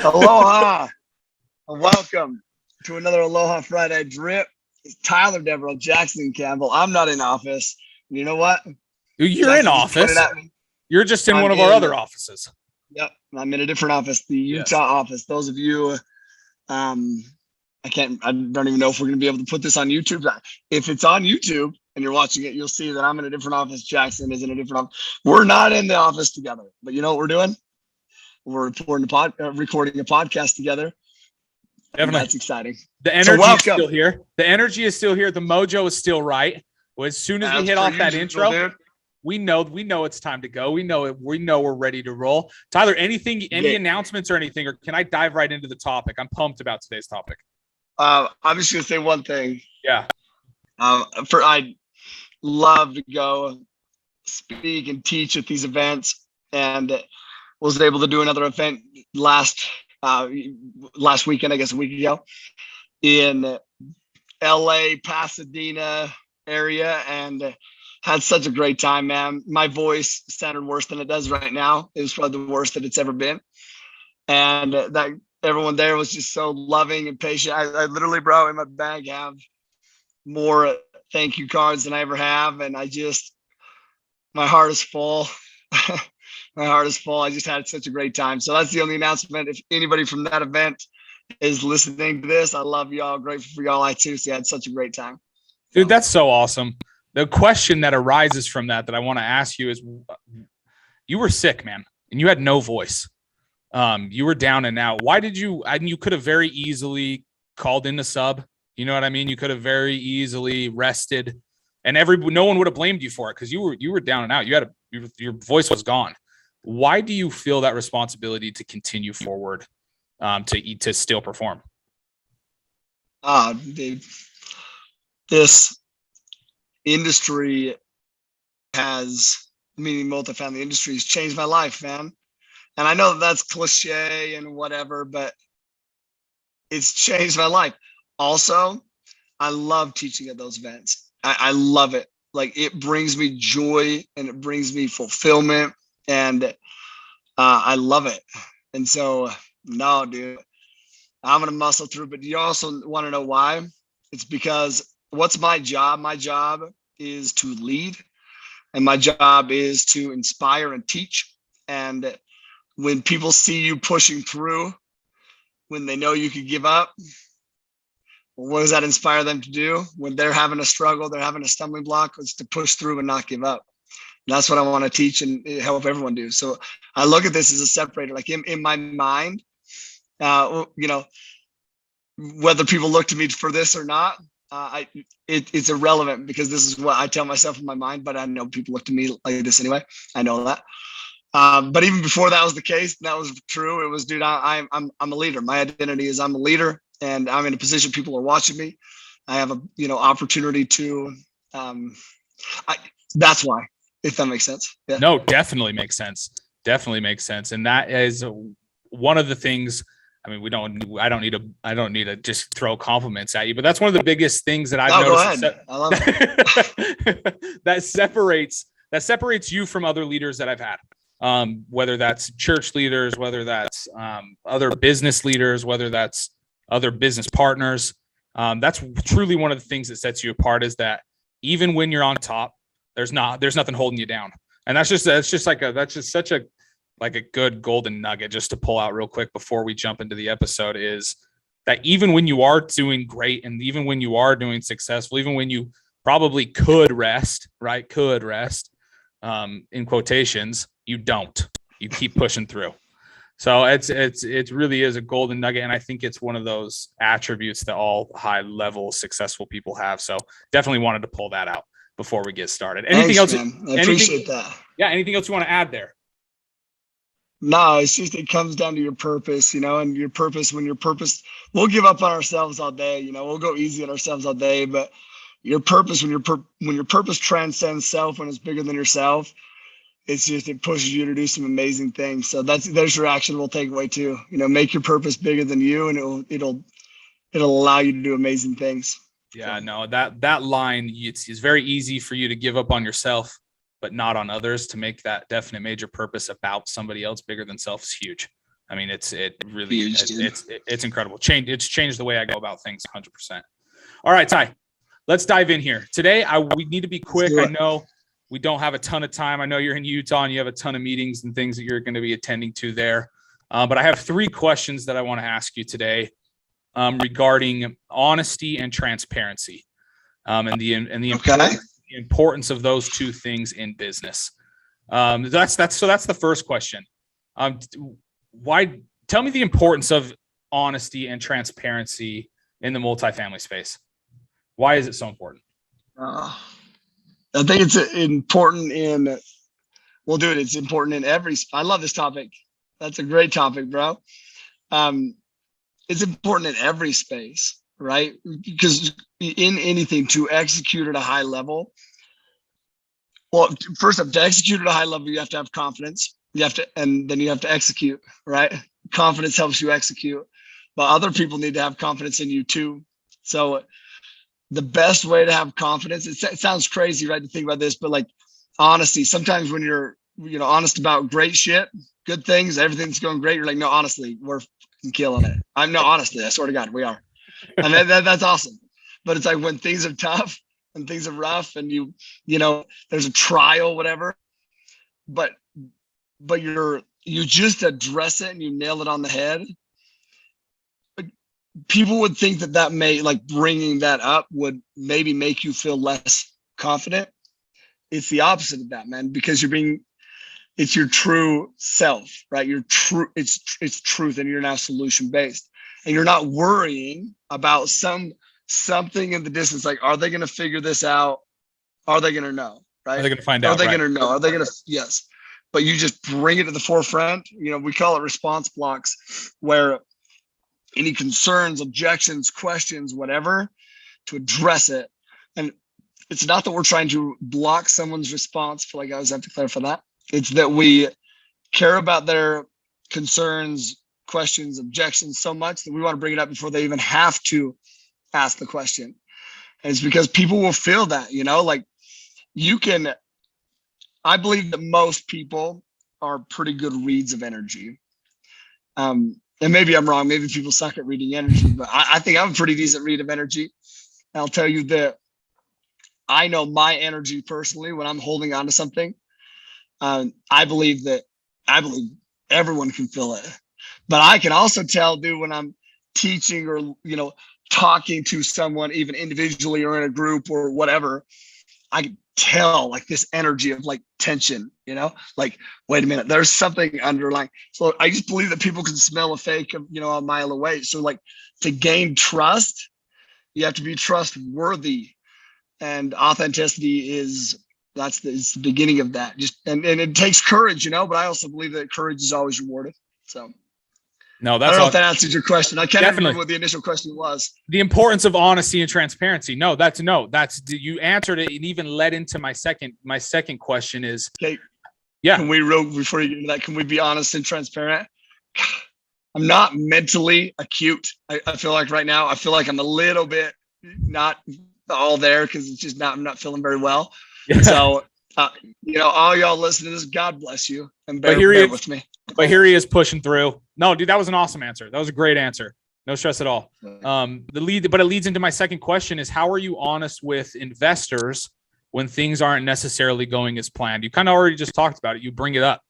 Aloha. Welcome to another Aloha Friday drip. It's Tyler, Deveraux, Jackson, Campbell. I'm not in office. You know what? You're Jackson in office. You're just in one of our other offices. Yep. I'm in a different office, the Utah office. Those of you, I don't even know if we're going to be able to put this on YouTube. If it's on YouTube and you're watching it, you'll see that I'm in a different office. Jackson is in a different office. We're not in the office together, but you know what we're doing? We're recording a podcast together. Definitely. That's exciting. The energy is still here. The energy is still here. The mojo is still right. Well, as soon as we hit off that intro, dude, we know it's time to go. We know we're ready to roll. Tyler, any announcements or anything, or can I dive right into the topic? I'm pumped about today's topic. I'm just gonna say one thing. Yeah. I love to go speak and teach at these events, and was able to do another event last weekend, I guess a week ago, in LA, Pasadena area, and had such a great time, man. My voice sounded worse than it does right now. It was probably the worst that it's ever been. And that everyone there was just so loving and patient. I literally, bro, in my bag have more thank you cards than I ever have. And my heart is full. My heart is full. I just had such a great time. So that's the only announcement. If anybody from that event is listening to this, I love y'all. Grateful for y'all. I too. So I had such a great time. Dude, that's so awesome. The question that arises from that I want to ask you is, you were sick, man, and you had no voice. You were down and out. Why did you? And you could have very easily called in the sub. You know what I mean? You could have very easily rested, and no one would have blamed you for it because you were down and out. Your voice was gone. Why do you feel that responsibility to continue forward, to still perform? Dude, this industry meaning multifamily industry, has changed my life, man. And I know that's cliche and whatever, but it's changed my life. Also, I love teaching at those events. I love it. Like, it brings me joy and it brings me fulfillment, and I love it. And so, no, dude, I'm going to muscle through. But you also want to know why? It's because what's my job? My job is to lead, and my job is to inspire and teach. And when people see you pushing through, when they know you could give up, what does that inspire them to do? When they're having a struggle, they're having a stumbling block, it's to push through and not give up. And that's what I want to teach and help everyone do. So I look at this as a separator. Like, in my mind, whether people look to me for this or not, it's irrelevant, because this is what I tell myself in my mind. But I know people look to me like this anyway. I know that. But even before that was the case, that was true. It was, dude, I'm a leader. My identity is I'm a leader, and I'm in a position people are watching me. I have a opportunity to. That's why, if that makes sense. Yeah. No, definitely makes sense. Definitely makes sense, and that is one of the things. I mean, I don't need to just throw compliments at you, but that's one of the biggest things that I've noticed. Go ahead. I love it. that separates you from other leaders that I've had. Whether that's church leaders, whether that's other business leaders, whether that's other business partners. That's truly one of the things that sets you apart, is that even when you're on top, there's nothing holding you down. And that's just such a good golden nugget just to pull out real quick before we jump into the episode, is that even when you are doing great, and even when you are doing successful, even when you probably could rest, in quotations, you don't. You keep pushing through. So it really is a golden nugget, and I think it's one of those attributes that all high level successful people have. So definitely wanted to pull that out before we get started. Anything else? Man. I appreciate that. Yeah. Anything else you want to add there? No, it's just, it comes down to your purpose, and your purpose. When your purpose, we'll give up on ourselves all day, we'll go easy on ourselves all day, but your purpose, when your purpose transcends self, when it's bigger than yourself, it pushes you to do some amazing things. So there's your actionable takeaway too. Make your purpose bigger than you, and it'll allow you to do amazing things. Yeah, no, that line, it's very easy for you to give up on yourself, but not on others. To make that definite major purpose about somebody else bigger than self is huge. I mean, it really, Huge, dude. it's incredible. It's changed the way I go about things 100%. All right, Ty, let's dive in here today. We need to be quick. I know we don't have a ton of time. I know you're in Utah and you have a ton of meetings and things that you're going to be attending to there. But I have 3 questions that I want to ask you today regarding honesty and transparency, and the importance of those 2 things in business. That's the first question. Tell me the importance of honesty and transparency in the multifamily space. Why is it so important? I think it's important it's important in I love this topic. That's a great topic, bro. It's important in every space, right? Because in anything, to execute at a high level, well, first up, to execute at a high level, you have to have confidence. And then you have to execute, right? Confidence helps you execute, but other people need to have confidence in you too. So the best way to have confidence, it sounds crazy, right, to think about this, but like honesty, sometimes when you're, honest about great shit, good things, everything's going great, you're like, no, honestly, we're killing it. Honestly, I swear to God, we are. And that's awesome. But it's like when things are tough and things are rough and there's a trial, whatever, but you just address it and you nail it on the head. People would think that may, like, bringing that up would maybe make you feel less confident. It's the opposite of that, man, because it's your true self, right? It's truth, and you're now solution based, and you're not worrying about something in the distance. Like, are they going to figure this out? Are they going to know? Right? Are they going to find out? Are they going to know? Are they going to? Yes. But you just bring it to the forefront. We call it response blocks, where any concerns, objections, questions, whatever, to address it. And it's not that we're trying to block someone's response. I feel like I always have to clarify that. It's that we care about their concerns, questions, objections so much that we want to bring it up before they even have to ask the question. And it's because people will feel that, like I believe that most people are pretty good reads of energy. And maybe I'm wrong. Maybe people suck at reading energy, but I think I'm a pretty decent read of energy. And I'll tell you that I know my energy personally when I'm holding on to something. I believe everyone can feel it, but I can also tell, dude, when I'm teaching or, talking to someone, even individually or in a group or whatever, I can tell, like, this energy of, like, tension, like, wait a minute, there's something underlying. So I just believe that people can smell a fake, a mile away. So, like, to gain trust, you have to be trustworthy, and authenticity it's the beginning of that. And it takes courage, but I also believe that courage is always rewarded. So no, I don't know if that answers your question. I can't remember what the initial question was. The importance of honesty and transparency. That's you answered it, and even led into my second question is, okay. Yeah. Before you get into that, can we be honest and transparent? I'm not mentally acute. I feel like right now, I'm a little bit not all there because I'm not feeling very well. Yeah. So, all y'all listening to this, God bless you. And bear with me. But here he is pushing through. No, dude, that was an awesome answer. That was a great answer. No stress at all. But it leads into my second question is, how are you honest with investors when things aren't necessarily going as planned? You kind of already just talked about it. You bring it up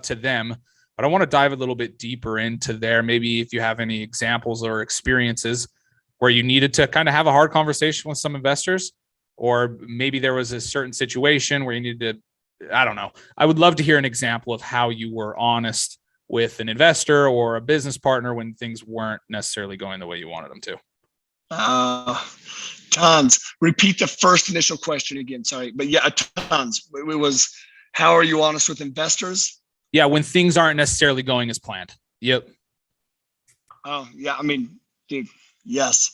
to them, but I want to dive a little bit deeper into there. Maybe if you have any examples or experiences where you needed to kind of have a hard conversation with some investors, or maybe there was a certain situation where you needed to, I don't know. I would love to hear an example of how you were honest with an investor or a business partner when things weren't necessarily going the way you wanted them to. Tons. Repeat the first initial question again. Sorry, but yeah, tons. It was, how are you honest with investors? Yeah, when things aren't necessarily going as planned. Yep. Oh yeah, I mean, dude, yes.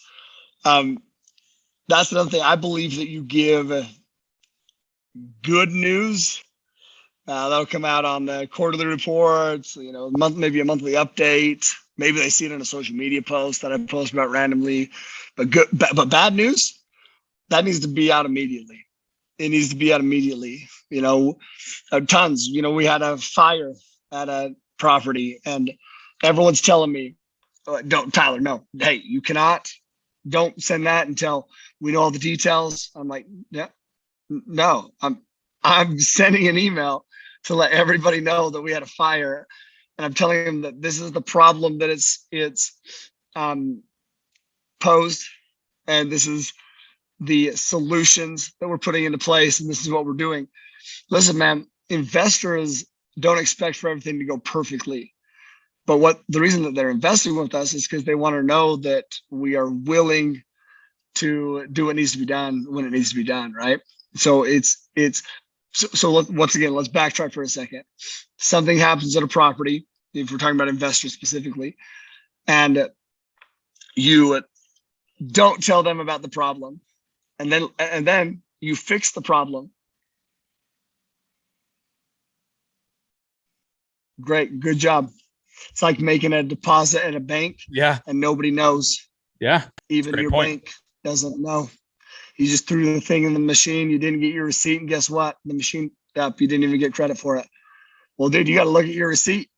That's another thing. I believe that you give good news. That'll come out on the quarterly reports, maybe a monthly update. Maybe they see it in a social media post that I post about randomly. But bad news, that needs to be out immediately. It needs to be out immediately. Tons. We had a fire at a property, and everyone's telling me, don't, Tyler, no, hey, you cannot, don't send that until we know all the details. I'm like, yeah, no, I'm sending an email to let everybody know that we had a fire. And I'm telling them that this is the problem that it's posed, and this is the solutions that we're putting into place, and this is what we're doing. Listen, man, investors don't expect for everything to go perfectly. But what the reason that they're investing with us is because they want to know that we are willing to do what needs to be done when it needs to be done, right? So once again, let's backtrack for a second. Something happens at a property, if we're talking about investors specifically, and you don't tell them about the problem, and then you fix the problem. Great, good job. It's like making a deposit at a bank, and nobody knows. Yeah, even your bank doesn't know. You just threw the thing in the machine. You didn't get your receipt, and guess what? The machine up. You didn't even get credit for it. Well, dude, you got to look at your receipt.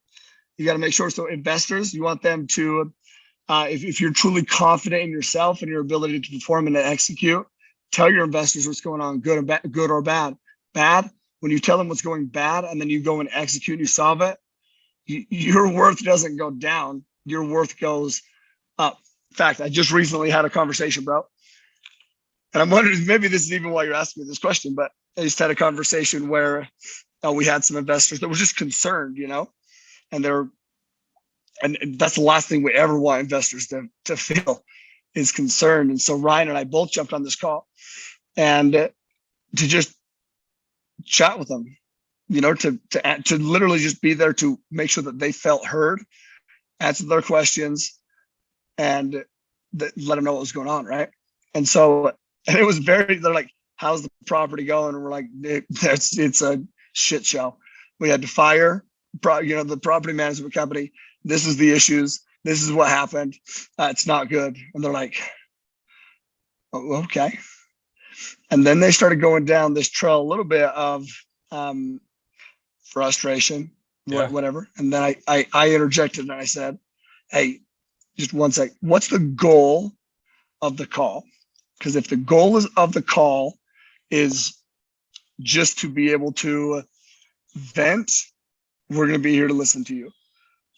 You got to make sure. So investors, you want them to, if you're truly confident in yourself and your ability to perform and to execute, tell your investors what's going on, good or bad. Bad, when you tell them what's going bad and then you go and execute and you solve it, your worth doesn't go down. Your worth goes up. In fact, I just recently had a conversation, bro. And I'm wondering, maybe this is even why you're asking me this question, but I just had a conversation where we had some investors that were just concerned, and that's the last thing we ever want investors to feel is concerned. And so Ryan and I both jumped on this call and to just chat with them, to literally just be there to make sure that they felt heard, answer their questions, and let them know what was going on, right? And so, and it was they're like, how's the property going? And we're like, it's a shit show. We had to fire, the property management company. This is the issues. This is what happened. It's not good. And they're like, oh, okay. And then they started going down this trail a little bit of frustration, whatever. And then I interjected and I said, hey, just one sec. What's the goal of the call? Because if the goal of the call is just to be able to vent, we're going to be here to listen to you.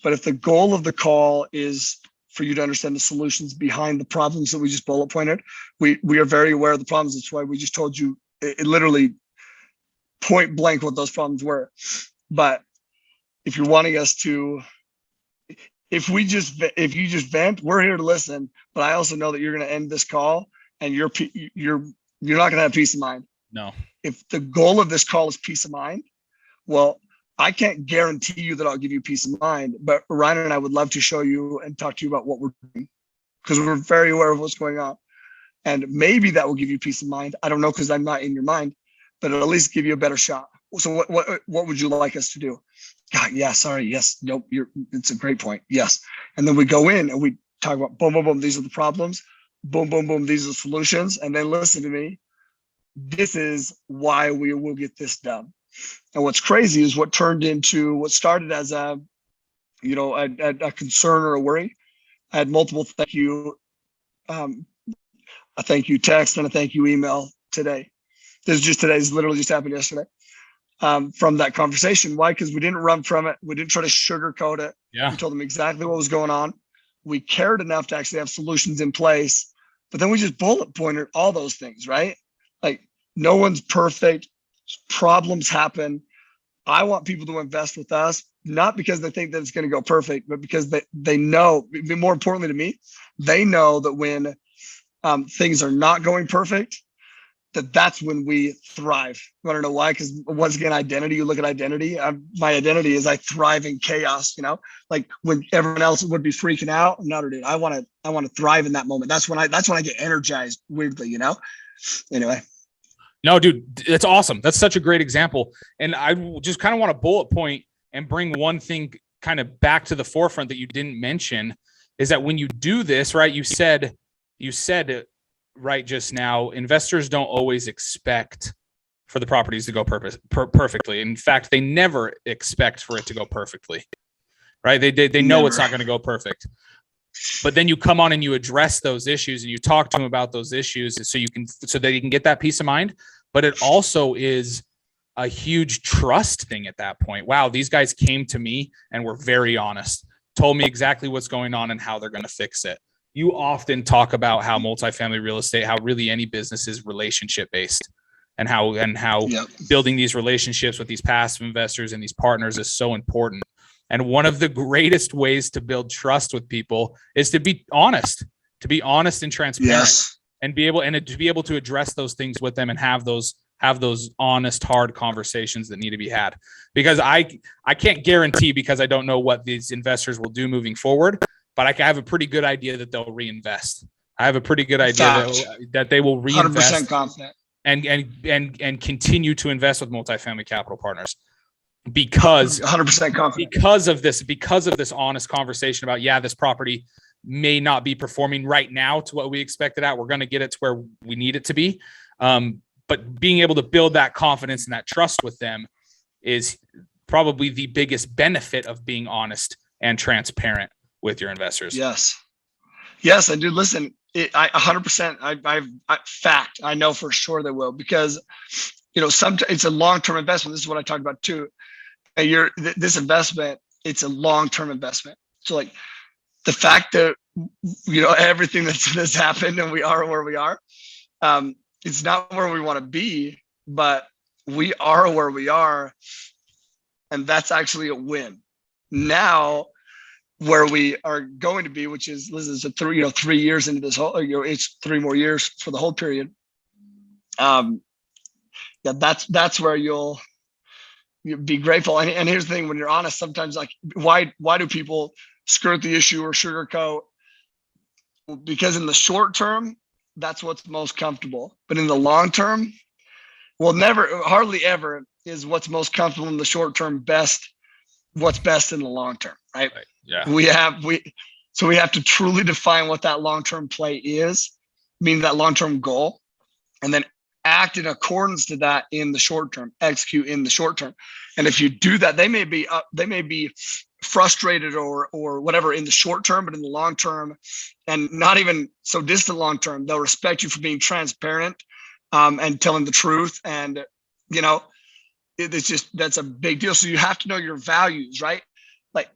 But if the goal of the call is for you to understand the solutions behind the problems that we just bullet pointed, we are very aware of the problems. That's why we just told you it literally point blank what those problems were. But if you're wanting us to, if you just vent, we're here to listen. But I also know that you're going to end this call and you're not going to have peace of mind. No. If the goal of this call is peace of mind, well, I can't guarantee you that I'll give you peace of mind, but Ryan and I would love to show you and talk to you about what we're doing, because we're very aware of what's going on. And maybe that will give you peace of mind. I don't know, because I'm not in your mind, but it'll at least give you a better shot. So what would you like us to do? God, yeah, sorry. Yes. Nope. It's a great point. Yes. And then we go in and we talk about boom, boom, boom. These are the problems. Boom, boom, boom. These are the solutions. And then listen to me. This is why we will get this done. And what's crazy is what turned into what started as a concern or a worry. I had multiple thank you, a thank you text and a thank you email today. Today's literally just happened yesterday. From that conversation. Why? Because we didn't run from it. We didn't try to sugarcoat it. Yeah. We told them exactly what was going on. We cared enough to actually have solutions in place, but then we just bullet pointed all those things, right? Like, no one's perfect. Problems happen. I want people to invest with us, not because they think that it's going to go perfect, but because they know, more importantly to me, they know that when things are not going perfect, that's when we thrive. You want to know why? Because once again, identity, you look at identity. My identity is I thrive in chaos, like when everyone else would be freaking out. No, dude, I want to thrive in that moment. That's when I get energized weirdly, anyway. No, dude, that's awesome. That's such a great example. And I just kind of want to bullet point and bring one thing kind of back to the forefront that you didn't mention, is that when you do this, right, you said right just now, investors don't always expect for the properties to go perfectly. In fact, they never expect for it to go perfectly. right? They know it's Never. not going to go perfect. But then you come on and you address those issues and you talk to them about those issues so that you can get that peace of mind. But it also is a huge trust thing at that point. Wow, these guys came to me and were very honest, told me exactly what's going on and how they're going to fix it. You often talk about how multifamily real estate, how really any business is relationship based, and how Yep. building these relationships with these passive investors and these partners is so important. And one of the greatest ways to build trust with people is to be honest and transparent. Yes. And to be able to address those things with them and have those honest, hard conversations that need to be had. Because I can't guarantee, because I don't know what these investors will do moving forward, but I have a pretty good idea that they'll reinvest. I have a pretty good idea that they will reinvest 100% confident. and continue to invest with multifamily capital partners because 100% confident. because of this honest conversation about, yeah, this property may not be performing right now to what we expected at. We're going to get it to where we need it to be. But being able to build that confidence and that trust with them is probably the biggest benefit of being honest and transparent with your investors. Yes. And dude, listen, I 100%, fact, I know for sure they will, because, sometimes it's a long-term investment. This is what I talked about too. And this investment, it's a long-term investment. So like the fact that, everything that's happened and we are where we are, it's not where we want to be, but we are where we are. And that's actually a win. Now, where we are going to be, which is, this is 3 years into this whole, it's 3 more years for the whole period. That's where you'll be grateful. And here's the thing, when you're honest, sometimes like, why do people skirt the issue or sugarcoat? Because in the short term, that's what's most comfortable. But in the long term, hardly ever is what's most comfortable in the short term what's best in the long term, right? Yeah. We have to truly define what that long-term play is, meaning that long-term goal, and then act in accordance to that in the short term, execute in the short term. And if you do that, they may be frustrated or whatever in the short term, but in the long term, and not even so distant long term, they'll respect you for being transparent and telling the truth. And that's a big deal. So you have to know your values, right? Like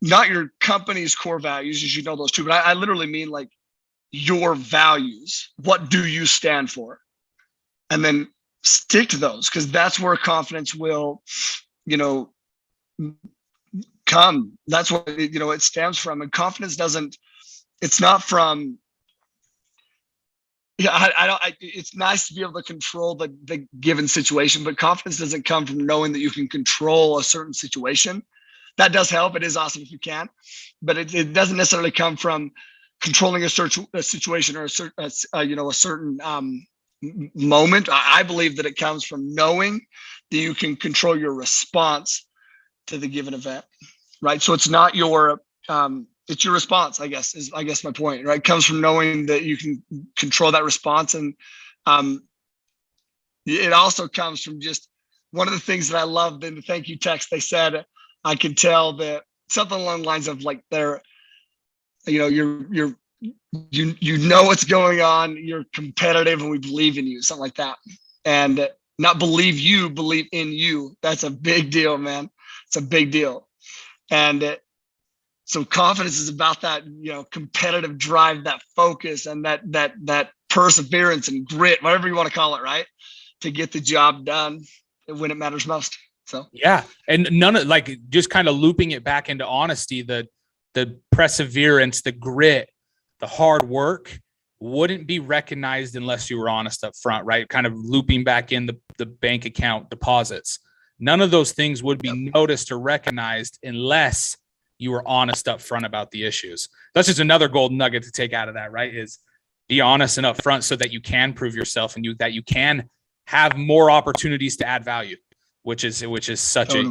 not your company's core values, you should know those too, but I literally mean like your values. What do you stand for? And then stick to those, because that's where confidence will, come. That's what it stems from. And confidence it's not from, it's nice to be able to control the given situation, but confidence doesn't come from knowing that you can control a certain situation. That does help. It is awesome if you can, but it doesn't necessarily come from controlling a situation or a certain moment. I believe that it comes from knowing that you can control your response to the given event, right? So it's not it's your response, I guess my point, right? It comes from knowing that you can control that response. And it also comes from just one of the things that I loved in the thank you text. They said, I could tell that something along the lines of like you're what's going on, you're competitive, and we believe in you, something like that. And not believe in you. That's a big deal, man. It's a big deal. And so confidence is about that, competitive drive, that focus, and that perseverance and grit, whatever you want to call it, right? To get the job done when it matters most. So yeah, and just kind of looping it back into honesty, the perseverance, the grit, the hard work wouldn't be recognized unless you were honest up front, right? Kind of looping back in the bank account deposits. None of those things would be noticed or recognized unless you were honest up front about the issues. That's just another golden nugget to take out of that, right? Is be honest and upfront so that you can prove yourself and that you can have more opportunities to add value, which is such a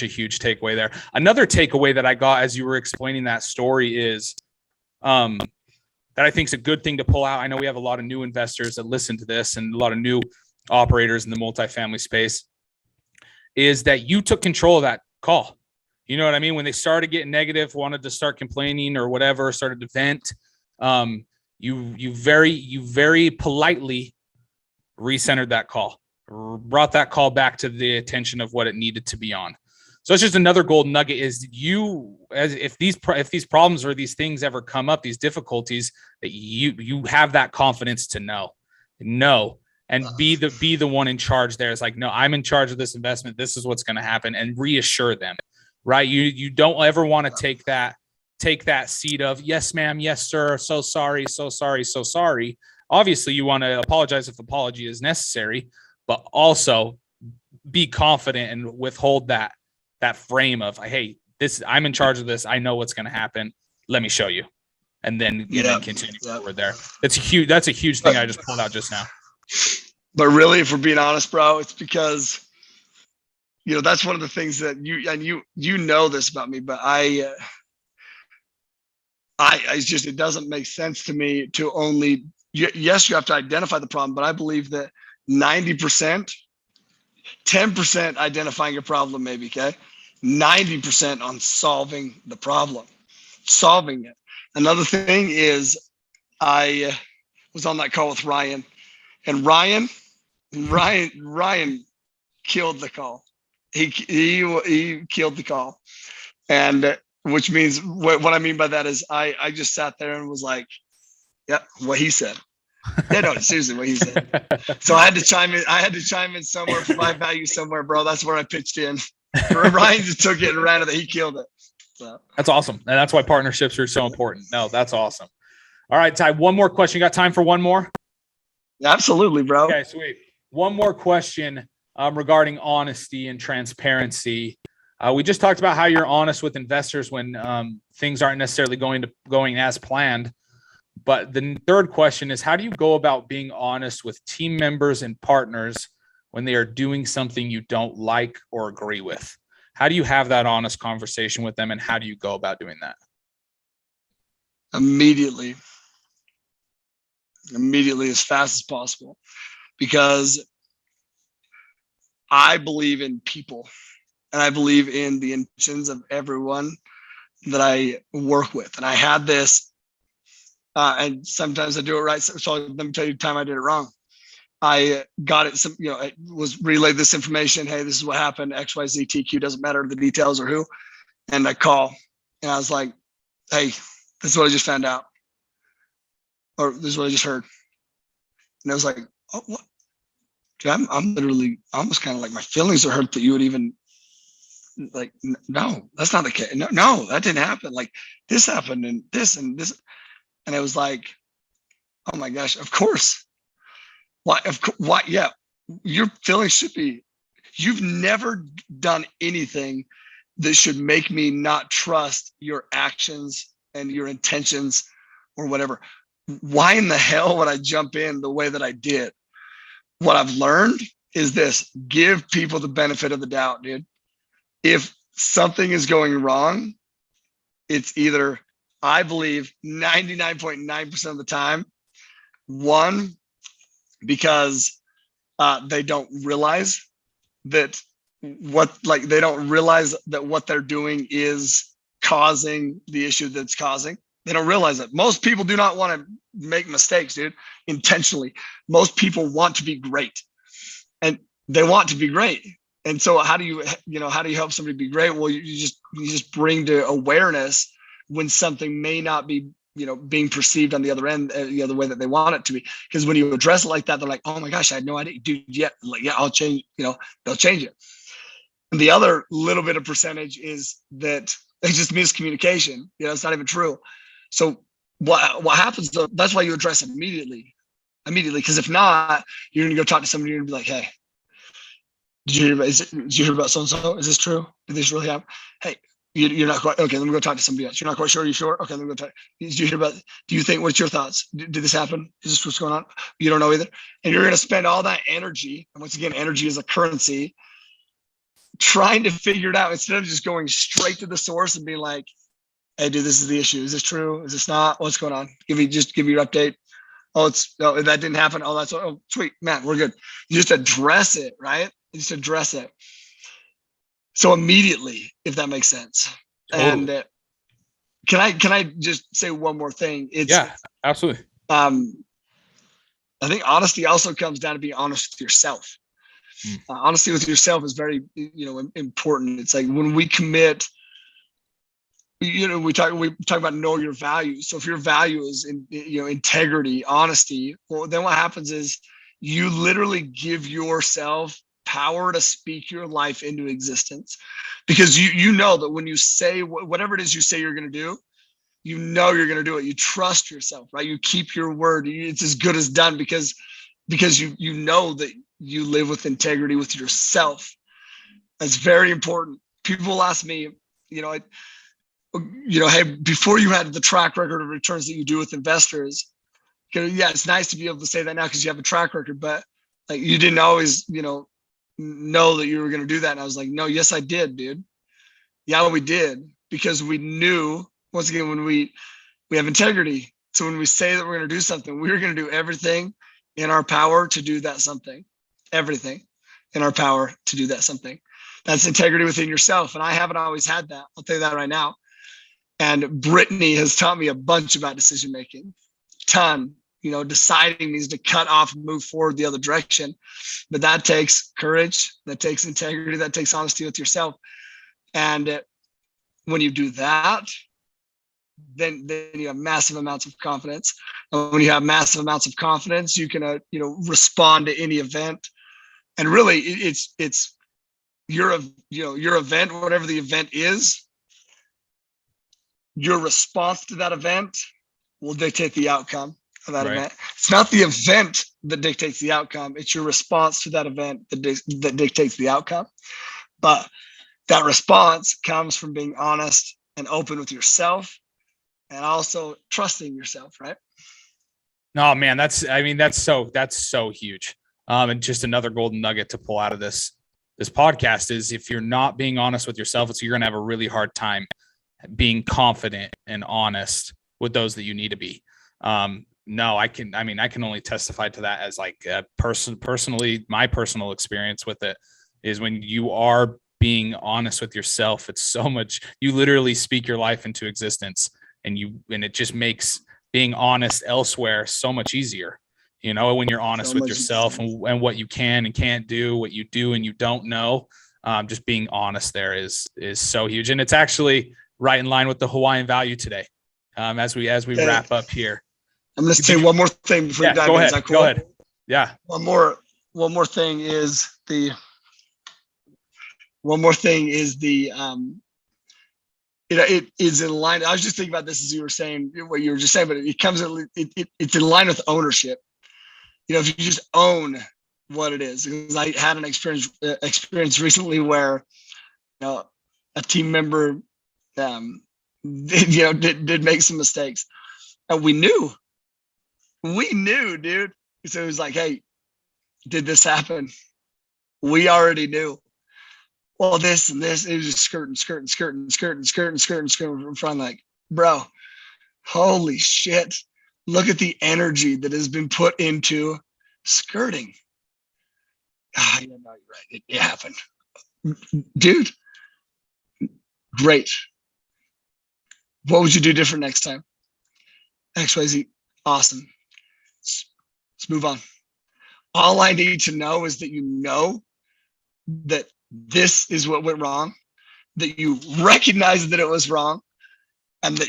huge takeaway there. Another takeaway that I got as you were explaining that story is that I think is a good thing to pull out. I know we have a lot of new investors that listen to this and a lot of new operators in the multifamily space, is that you took control of that call. You know what I mean? When they started getting negative, wanted to start complaining or whatever, started to vent, you very politely recentered that call, brought that call back to the attention of what it needed to be on. So it's just another golden nugget is if these problems or these things ever come up, these difficulties, that you have that confidence to know, and be the one in charge there. It's like, no, I'm in charge of this investment. This is what's going to happen, and reassure them, right? You don't ever want to take that seat of, yes, ma'am, yes, sir, so sorry. Obviously, you want to apologize if apology is necessary, but also be confident and withhold that frame of, hey, I'm in charge of this. I know what's going to happen. Let me show you. And then continue forward there. That's a huge thing I just pulled out just now. But really, if we're being honest, bro, it's because, that's one of the things that you know this about me, but I just, it doesn't make sense to me to only, yes, you have to identify the problem, but I believe that 90%, 10% identifying your problem, maybe, okay? 90% on solving the problem, solving it. Another thing is I was on that call with Ryan, and Ryan killed the call. He killed the call. And which means what I mean by that is I just sat there and was like, yeah, what he said. Yeah, no, seriously, what he said. So I had to chime in somewhere, provide value somewhere, bro. That's where I pitched in. Ryan just took it and ran with it. He killed it. So. That's awesome. And that's why partnerships are so important. No, that's awesome. All right, Ty, one more question. You got time for one more? Absolutely, bro. Okay, sweet. One more question regarding honesty and transparency. We just talked about how you're honest with investors when things aren't necessarily going as planned. But the third question is, how do you go about being honest with team members and partners when they are doing something you don't like or agree with? How do you have that honest conversation with them, and how do you go about doing that? Immediately, as fast as possible, because I believe in people and I believe in the intentions of everyone that I work with. And I had this, and sometimes I do it right. So let me tell you the time I did it wrong. I got it, it was relayed this information. Hey, this is what happened. X, Y, Z, TQ, doesn't matter the details or who. And I call and I was like, hey, this is what I just found out. Or this is what I just heard. And I was like, oh, what? Dude, I'm literally almost kind of like my feelings are hurt that you would even like, no, that's not the case. No, that didn't happen. Like this happened and this. And I was like, oh my gosh, of course. Why? Yeah, your feelings should be, you've never done anything that should make me not trust your actions and your intentions or whatever. Why in the hell would I jump in the way that I did? What I've learned is this: give people the benefit of the doubt, dude. If something is going wrong, it's either, I believe 99.9% of the time, one, because they don't realize that they don't realize that what they're doing is causing the issue that's causing. They don't realize it. Most people do not want to make mistakes, dude, intentionally. Most people want to be great, and they want to be great. And so how do you help somebody be great? Well, you just bring to awareness when something may not be, being perceived on the other end, the other way that they want it to be. Because when you address it like that, they're like, oh my gosh, I had no idea, dude. Yeah, like, yeah, I'll change, they'll change it. And the other little bit of percentage is that it's just miscommunication. It's not even true. So what happens though, that's why you address it immediately. Because if not, you're going to go talk to somebody and be like, hey, did you hear about so-and-so? Is this true? Did this really happen? Hey, you're not quite, okay, let me go talk to somebody else. You're not quite sure. Are you sure? Okay, let me go talk. Did you hear about, do you think, what's your thoughts? Did this happen? Is this what's going on? You don't know either. And you're going to spend all that energy. And once again, energy is a currency, trying to figure it out instead of just going straight to the source and being like, hey, dude, this is the issue. Is this true? Is this not? What's going on? Give me your update. Oh, that didn't happen. Oh, sweet, man, we're good. You just address it, right? You just address it. So immediately, if that makes sense. Totally. And can I just say one more thing? Yeah, absolutely. I think honesty also comes down to being honest with yourself. Honesty with yourself is very, important. It's like when we commit, we talk about know your value. So if your value is integrity, honesty, well, then what happens is you literally give yourself power to speak your life into existence, because you know that when you say whatever it is you say you're going to do, you're going to do it. You trust yourself, right? You keep your word. It's as good as done because you know that you live with integrity with yourself. That's very important. People ask me, hey, before you had the track record of returns that you do with investors, yeah, it's nice to be able to say that now because you have a track record, but like you didn't always, know that you were going to do that. And I was like, no, yes, I did, dude. Yeah, we did, because we knew, once again, when we have integrity. So when we say that we're going to do something, we're going to do everything in our power to do that something, everything in our power to do that something. That's integrity within yourself. And I haven't always had that. I'll tell you that right now. And Brittany has taught me a bunch about decision-making, ton. Deciding means to cut off and move forward the other direction. But that takes courage, that takes integrity, that takes honesty with yourself. And when you do that, then you have massive amounts of confidence. And when you have massive amounts of confidence, you can, respond to any event. And really it's your event, whatever the event is, your response to that event will dictate the outcome of that event. It's not the event that dictates the outcome. It's your response to that event that dictates the outcome. But that response comes from being honest and open with yourself and also trusting yourself, right? No, man, that's so huge. And just another golden nugget to pull out of this podcast is if you're not being honest with yourself, you're going to have a really hard time being confident and honest with those that you need to be. No, I can only testify to that as like personally, my personal experience with it is when you are being honest with yourself, it's so much, you literally speak your life into existence, and it just makes being honest elsewhere so much easier. When you're honest with yourself and what you can and can't do, what you do and you don't know, just being honest there is so huge. And it's actually right in line with the Hawaiian value today. As we wrap up here, I'm going to say one more thing before you dive in. Is that cool? Go ahead. Yeah. One more thing is the it is in line. I was just thinking about this as you were saying what you were just saying, but it's in line with ownership. If you just own what it is, because I had an experience recently where, a team member, did make some mistakes, and we knew, dude. So it was like, hey, did this happen? We already knew. Well, this and this, it was just skirting in front. Like, bro, holy shit. Look at the energy that has been put into skirting. You're right. It happened. Dude, great. What would you do different next time? XYZ, awesome. Let's move on. All I need to know is that that this is what went wrong, that you recognize that it was wrong, and that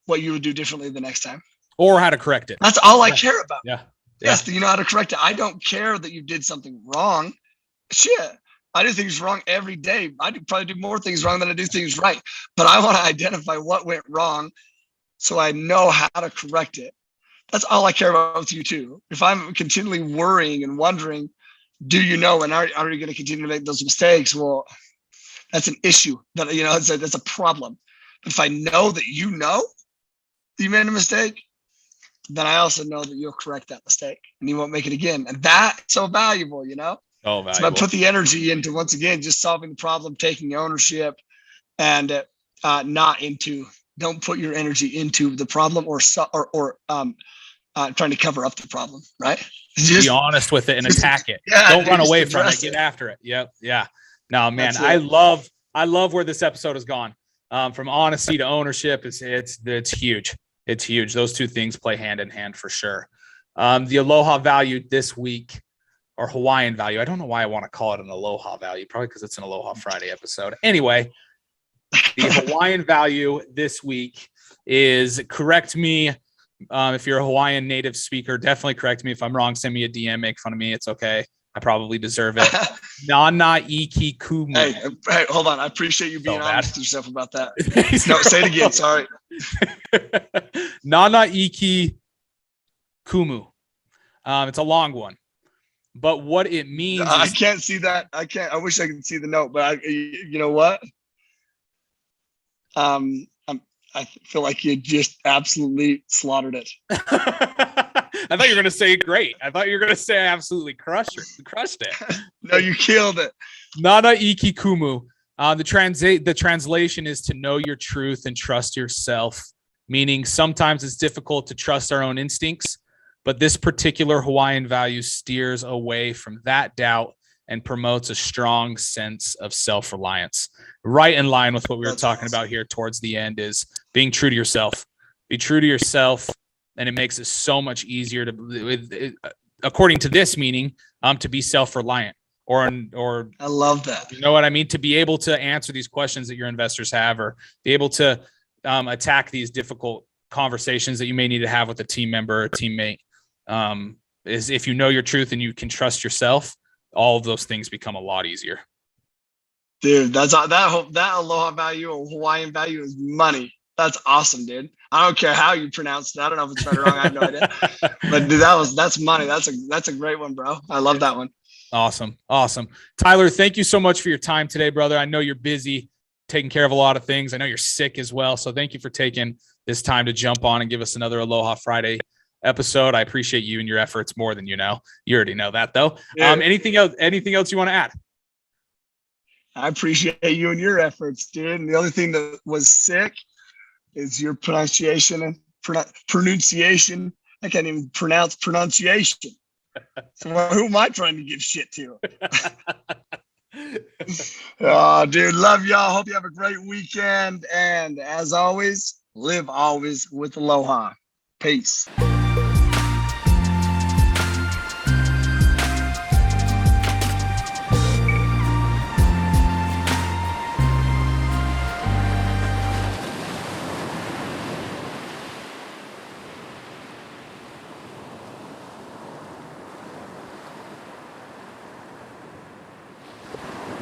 what you would do differently the next time. Or how to correct it. That's all I care about. Yeah. Yes, you know how to correct it. I don't care that you did something wrong. Shit, I do things wrong every day. I probably do more things wrong than I do things right. But I want to identify what went wrong so I know how to correct it. That's all I care about with you too. If I'm continually worrying and wondering, do you know, and are you going to continue to make those mistakes? Well, that's an issue. That's a problem. But if I know that you made a mistake, then I also know that you'll correct that mistake and you won't make it again. And that's so valuable, Oh, valuable. So I put the energy into, once again, just solving the problem, taking ownership, and don't put your energy into the problem or trying to cover up the problem, right? Just be honest with it and attack it. Yeah, don't run away from it. Get after it. Yep. Yeah. No, man, That's I it. love where this episode has gone. From honesty to ownership, it's huge. It's huge. Those two things play hand in hand for sure. The Aloha value this week, or Hawaiian value. I don't know why I want to call it an Aloha value, probably because it's an Aloha Friday episode. Anyway, the Hawaiian value this week is, correct me if you're a Hawaiian native speaker, definitely correct me if I'm wrong. Send me a DM, make fun of me. It's okay. I probably deserve it. Nana iki kumu. Hey, hold on. I appreciate you being So honest with yourself about that. He's No, say it again. Sorry. Nana iki kumu. It's a long one, but what it means I is, can't see that. I wish I could see the note, but you know what? I feel like you just absolutely slaughtered it. I thought you were going to say great. I thought you were going to say I absolutely crushed it. No, you killed it. Nana iki kumu. The translation is to know your truth and trust yourself, meaning sometimes it's difficult to trust our own instincts, but this particular Hawaiian value steers away from that doubt and promotes a strong sense of self-reliance. Right in line with what we were talking about here towards the end is being true to yourself. Be true to yourself, and it makes it so much easier to, according to this meaning, to be self-reliant. Or I love that. You know what I mean? To be able to answer these questions that your investors have, or be able to attack these difficult conversations that you may need to have with a team member or a teammate. Is if you know your truth and you can trust yourself, all of those things become a lot easier. Dude, that Aloha value or Hawaiian value is money. That's awesome, dude. I don't care how you pronounce it. I don't know if it's right or wrong. I have no idea. But dude, that's money. That's a great one, bro. I love that one. Awesome. Tyler, thank you so much for your time today, brother. I know you're busy taking care of a lot of things. I know you're sick as well. So thank you for taking this time to jump on and give us another Aloha Friday episode. I appreciate you and your efforts more than you know. You already know that though. Yeah. Anything else you want to add? I appreciate you and your efforts, dude. And the only thing that was sick is your pronunciation and pronunciation. I can't even pronounce pronunciation. So who am I trying to give shit to? Oh, dude, love y'all. Hope you have a great weekend. And as always, live always with Aloha. Peace.